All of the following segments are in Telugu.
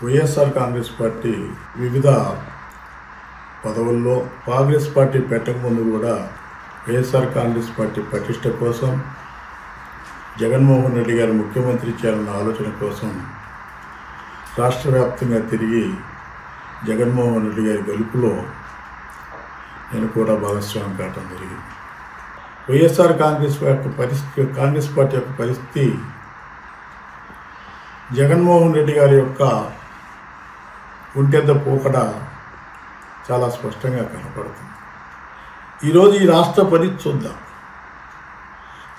వైఎస్ఆర్ కాంగ్రెస్ పార్టీ వివిధ పదవుల్లో కాంగ్రెస్ పార్టీ పెట్టకముందు కూడా వైఎస్ఆర్ కాంగ్రెస్ పార్టీ ప్రతిష్ట కోసం జగన్మోహన్ రెడ్డి గారు ముఖ్యమంత్రి చేయాలన్న ఆలోచన కోసం రాష్ట్ర వ్యాప్తంగా తిరిగి జగన్మోహన్ రెడ్డి గారి గెలుపులో నేను కూడా భాగస్వామ్యం కావడం జరిగింది. వైఎస్ఆర్ కాంగ్రెస్ పార్టీ యొక్క పరిస్థితి జగన్మోహన్ రెడ్డి గారి యొక్క ఒంటెద్ద పోకడ చాలా స్పష్టంగా కనపడుతుంది. ఈరోజు ఈ రాష్ట్ర పరిస్థితి చూద్దాం.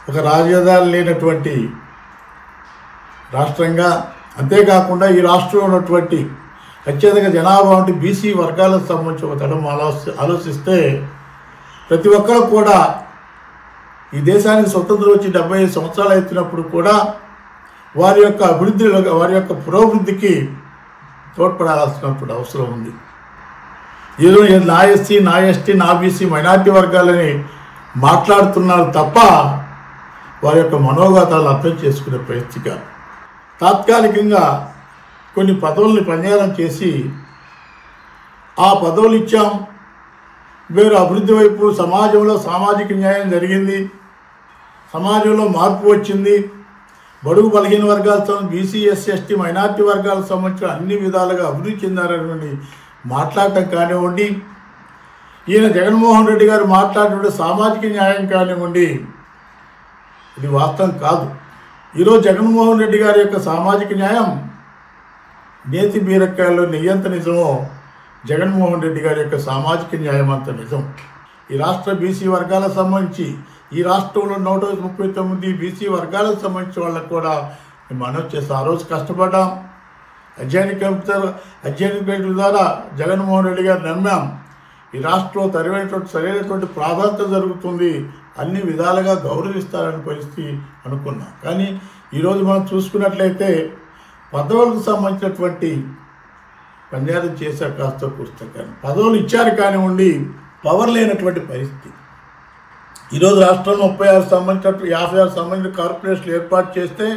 ఒక రాజధాని లేనటువంటి రాష్ట్రంగా, అంతేకాకుండా ఈ రాష్ట్రంలో ఉన్నటువంటి అత్యధిక జనాభా వంటి బీసీ వర్గాలకు సంబంధించి ఒక తరం ఆలోచిస్తే ప్రతి ఒక్కరు కూడా ఈ దేశానికి స్వతంత్రం వచ్చి 75 సంవత్సరాలు అవుతున్నప్పుడు కూడా వారి యొక్క అభివృద్ధిలో, వారి యొక్క పురోభివృద్ధికి తోడ్పడాల్సినప్పుడు అవసరం ఉంది. ఈరోజు నా ఎస్సీ, నా ఎస్టీ, నా బీసీ, మైనార్టీ వర్గాలని మాట్లాడుతున్నారు తప్ప వారి యొక్క మనోగతాలు అర్థం చేసుకునే పరిస్థితిగా తాత్కాలికంగా కొన్ని పదవుల్ని పనిచేయడం చేసి ఆ పదవులు ఇచ్చాం, వేరు అభివృద్ధి వైపు సమాజంలో సామాజిక న్యాయం జరిగింది, సమాజంలో మార్పు వచ్చింది, బడుగు బలహీన వర్గాలతో బీసీ, ఎస్సీ, ఎస్టీ, మైనార్టీ వర్గాలకు సంబంధించిన అన్ని విధాలుగా అభివృద్ధి చెందారని మాట్లాడటం కానివ్వండి, ఈయన జగన్మోహన్ రెడ్డి గారు మాట్లాడినటువంటి సామాజిక న్యాయం కానివ్వండి, ఇది వాస్తవం కాదు. ఈరోజు జగన్మోహన్ రెడ్డి గారి యొక్క సామాజిక న్యాయం నేతి బీరకాయల్లో నెయ్యంత నిజమో జగన్మోహన్ రెడ్డి గారి యొక్క సామాజిక న్యాయం అంత నిజం. ఈ రాష్ట్ర బీసీ వర్గాలకు సంబంధించి, ఈ రాష్ట్రంలో 139 బీసీ వర్గాలకు సంబంధించిన వాళ్ళకు కూడా మనం చేసి ఆ రోజు కష్టపడ్డాం. అధ్యయన కమిటీల ద్వారా జగన్మోహన్ రెడ్డి గారు నమ్మాం. ఈ రాష్ట్రంలో సరైనటువంటి ప్రాధాన్యత జరుగుతుంది, అన్ని విధాలుగా గౌరవిస్తారని పరిస్థితి అనుకున్నాం. కానీ ఈరోజు మనం చూసుకున్నట్లయితే పదవులకు సంబంధించినటువంటి పనిచేయడం చేశారు కాస్త పుస్తకాన్ని పదవులు ఇచ్చారు కానివ్వండి, పవర్ లేనటువంటి పరిస్థితి. ఈరోజు రాష్ట్రంలో 36 సంబంధించినట్టు 56 సంబంధించిన కార్పొరేషన్లు ఏర్పాటు చేస్తే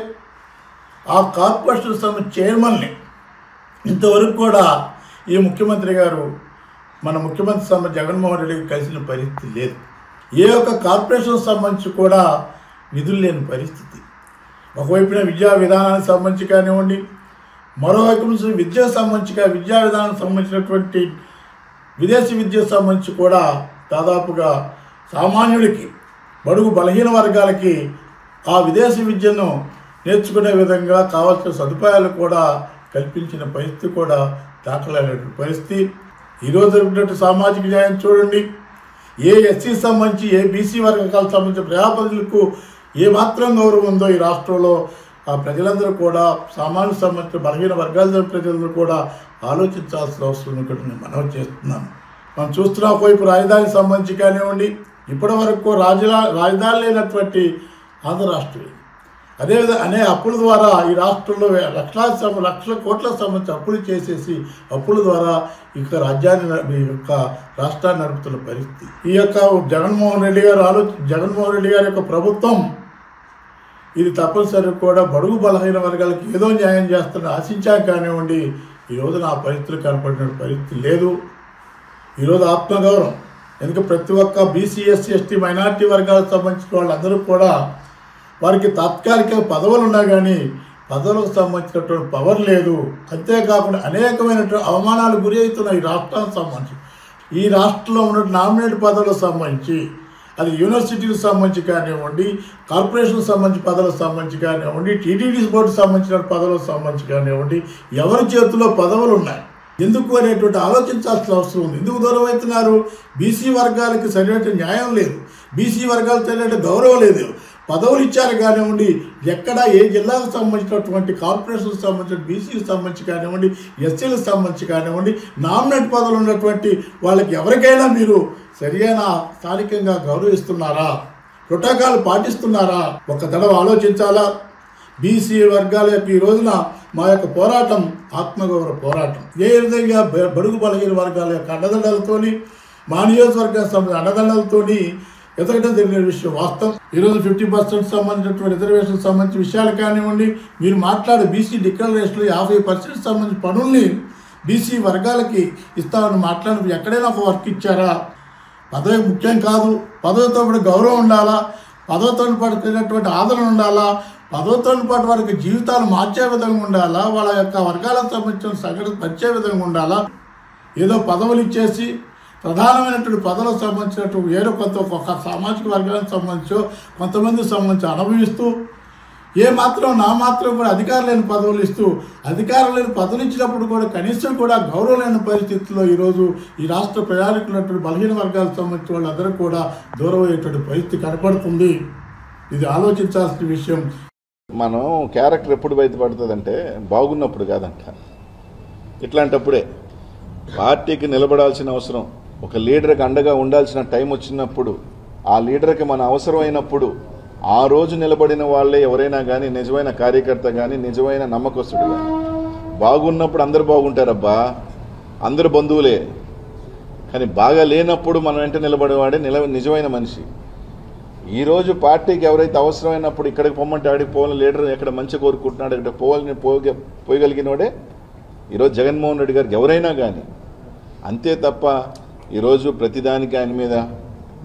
ఆ కార్పొరేషన్ సంబంధించిన చైర్మన్ని ఇంతవరకు కూడా ఈ ముఖ్యమంత్రి గారు మన ముఖ్యమంత్రి జగన్మోహన్ రెడ్డికి కలిసిన పరిస్థితి లేదు. ఏ ఒక్క కార్పొరేషన్ సంబంధించి కూడా నిధులు లేని పరిస్థితి. ఒకవైపున విద్యా విధానానికి సంబంధించి కానివ్వండి, మరోవైపు నుంచి విద్యకు విద్యా విధానానికి సంబంధించినటువంటి విదేశీ విద్యకు సంబంధించి కూడా దాదాపుగా సామాన్యుడికి, బడుగు బలహీన వర్గాలకి ఆ విదేశీ విద్యను నేర్చుకునే విధంగా కావాల్సిన సదుపాయాలు కూడా కల్పించిన పరిస్థితి కూడా దాఖలైనటువంటి పరిస్థితి. ఈరోజు ఉన్నటువంటి సామాజిక న్యాయం చూడండి. ఏ ఎస్సీ సంబంధించి, ఏ బీసీ వర్గాలకు సంబంధించిన ప్రజాప్రతినిధులకు ఏమాత్రం గౌరవం ఉందో ఈ రాష్ట్రంలో ఆ ప్రజలందరూ కూడా, సామాన్యులకు సంబంధించిన బలహీన వర్గాల ప్రజలందరూ కూడా ఆలోచించాల్సిన అవసరం ఇక్కడ నేను మనవి చేస్తున్నాను. మనం చూస్తున్న ఒకవైపు రాజధానికి సంబంధించి కానివ్వండి, ఇప్పటి వరకు రాజధాని లేనటువంటి ఆంధ్ర రాష్ట్రం. అదేవిధంగా అనేక అప్పుల ద్వారా ఈ రాష్ట్రంలో లక్షల కోట్ల సంబంధించి అప్పులు చేసేసి అప్పుల ద్వారా ఇక రాష్ట్రాన్ని నడుపుతున్న పరిస్థితి. ఈ యొక్క జగన్మోహన్ రెడ్డి గారి యొక్క ప్రభుత్వం ఇది తప్పనిసరి కూడా బడుగు బలహీన వర్గాలకు ఏదో న్యాయం చేస్తున్న ఆశించాం కానివ్వండి, ఈరోజు నా పరిస్థితులు కనపడిన పరిస్థితి లేదు. ఈరోజు ఆత్మగౌరవం, ఎందుకంటే ప్రతి ఒక్క బీసీ, ఎస్సీ, ఎస్టీ, మైనార్టీ వర్గాలకు సంబంధించిన వాళ్ళందరూ కూడా వారికి తాత్కాలిక పదవులు ఉన్నా కానీ పదవులకు సంబంధించినటువంటి పవర్ లేదు. అంతేకాకుండా అనేకమైనటువంటి అవమానాలు గురి అవుతున్న ఈ రాష్ట్రానికి సంబంధించి, ఈ రాష్ట్రంలో ఉన్న నామినేట్ పదవులకు సంబంధించి, అది యూనివర్సిటీలకు సంబంధించి కానివ్వండి, కార్పొరేషన్ సంబంధించి పదవులకు సంబంధించి కానివ్వండి, టీటీడీ బోర్డు సంబంధించిన పదవులకు సంబంధించి కానివ్వండి, ఎవరి చేతిలో పదవులు ఉన్నాయి, ఎందుకు అనేటువంటి ఆలోచించాల్సిన అవసరం ఉంది. ఎందుకు దూరం అవుతున్నారు? బీసీ వర్గాలకి సరైన న్యాయం లేదు, బీసీ వర్గాలకు సరైన గౌరవం లేదు. పదవులు ఇచ్చారు కానివ్వండి, ఎక్కడ ఏ జిల్లాకు సంబంధించినటువంటి కార్పొరేషన్కి సంబంధించిన బీసీకి సంబంధించి కానివ్వండి, ఎస్సీలకు సంబంధించి కానివ్వండి, నామినేట్ పదవులు ఉన్నటువంటి వాళ్ళకి ఎవరికైనా మీరు సరైన స్థానికంగా గౌరవిస్తున్నారా, ప్రోటోకాల్ పాటిస్తున్నారా? ఒక తడవ ఆలోచించాలా. బీసీ వర్గాల యొక్క ఈ రోజున మా యొక్క పోరాటం ఆత్మగౌరవ పోరాటం. ఏ విధంగా బడుగు బలహీన వర్గాల యొక్క అండదండలతోని, మా నియోజకవర్గానికి సంబంధించిన అండదండలతోని ఎదగడం జరిగిన విషయం వాస్తవం. ఈరోజు 50% సంబంధించినటువంటి రిజర్వేషన్ సంబంధించిన విషయాలు కానివ్వండి, మీరు మాట్లాడే బీసీ డిక్లరేషన్లో 50% సంబంధించిన పనుల్ని బీసీ వర్గాలకి ఇస్తామని మాట్లాడి ఎక్కడైనా ఒక వర్క్ ఇచ్చారా? పదవి ముఖ్యం కాదు, పదవితో పాటు గౌరవం ఉండాలా, పదవితో పాటు ఆదరణ ఉండాలా, పదవితో పాటు వారికి జీవితాలు మార్చే విధంగా ఉండాలా, వాళ్ళ యొక్క వర్గాలకు సంబంధించిన సంఘటన పరిచే విధంగా ఉండాలా. ఏదో పదవులు ఇచ్చేసి ప్రధానమైనటువంటి పదవులకు సంబంధించినటువంటి వేరే ఒక సామాజిక వర్గానికి సంబంధించో కొంతమందికి సంబంధించి అనుభవిస్తూ ఏమాత్రం నా మాత్రం కూడా అధికారం లేని పదవులు ఇస్తూ అధికారం లేని పదవులు ఇచ్చినప్పుడు కూడా కనీసం కూడా గౌరవం లేని పరిస్థితుల్లో ఈరోజు ఈ రాష్ట్ర ప్రయాణికులైనటువంటి బలహీన వర్గాలకు సంబంధించిన వాళ్ళందరూ కూడా దూరం అయ్యేటువంటి పరిస్థితి కనపడుతుంది. ఇది ఆలోచించాల్సిన విషయం. మనం క్యారెక్టర్ ఎప్పుడు బయటపడుతుందంటే బాగున్నప్పుడు కాదంట, ఇట్లాంటప్పుడే పార్టీకి నిలబడాల్సిన అవసరం, ఒక లీడర్కి అండగా ఉండాల్సిన టైం వచ్చినప్పుడు, ఆ లీడర్కి మన అవసరమైనప్పుడు ఆ రోజు నిలబడిన వాళ్ళే ఎవరైనా కానీ నిజమైన కార్యకర్త కానీ నిజమైన నమ్మకస్తుడు కానీ. బాగున్నప్పుడు అందరు బాగుంటారబ్బా, అందరు బంధువులే, కానీ బాగా లేనప్పుడు మనం వెంట నిలబడేవాడే నిజమైన మనిషి. ఈరోజు పార్టీకి ఎవరైతే అవసరమైనప్పుడు ఇక్కడికి పొమ్మంటే ఆడికి పోవాలని లీడర్ ఎక్కడ మంచి కోరుకుంటున్నాడు ఇక్కడ పోయగలిగినోడే ఈరోజు జగన్మోహన్ రెడ్డి గారికి ఎవరైనా కానీ. అంతే తప్ప ఈరోజు ప్రతిదానికి ఆయన మీద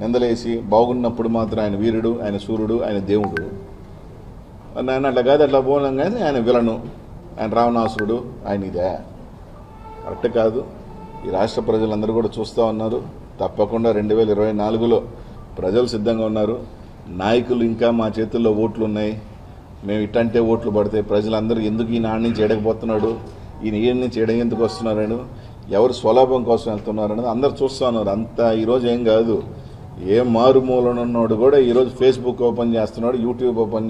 నిందలేసి బాగున్నప్పుడు మాత్రం ఆయన వీరుడు, ఆయన సూర్యుడు, ఆయన దేవుడు, ఆయన అట్లా కాదు అట్లా పోలేం కానీ ఆయన విలను, ఆయన రావణాసురుడు, ఆయన ఇదే కరెక్ట్ కాదు. ఈ రాష్ట్ర ప్రజలందరూ కూడా చూస్తూ ఉన్నారు. తప్పకుండా 2024లో ప్రజలు సిద్ధంగా ఉన్నారు. నాయకులు ఇంకా మా చేతుల్లో ఓట్లు ఉన్నాయి, మేము ఇట్టంటే ఓట్లు పడతాయి, ప్రజలందరూ ఎందుకు ఈయన ఆడి నుంచి ఎడకపోతున్నాడు, ఈయన ఈయన నుంచి ఎడగెందుకు వస్తున్నారని, ఎవరు స్వలాభం కోసం వెళ్తున్నారు అనేది అందరు చూస్తూ ఉన్నారు. అంతా ఈరోజు ఏం కాదు, ఏ మారుమూలనున్నాడు కూడా ఈరోజు ఫేస్బుక్ ఓపెన్ చేస్తున్నాడు, యూట్యూబ్ ఓపెన్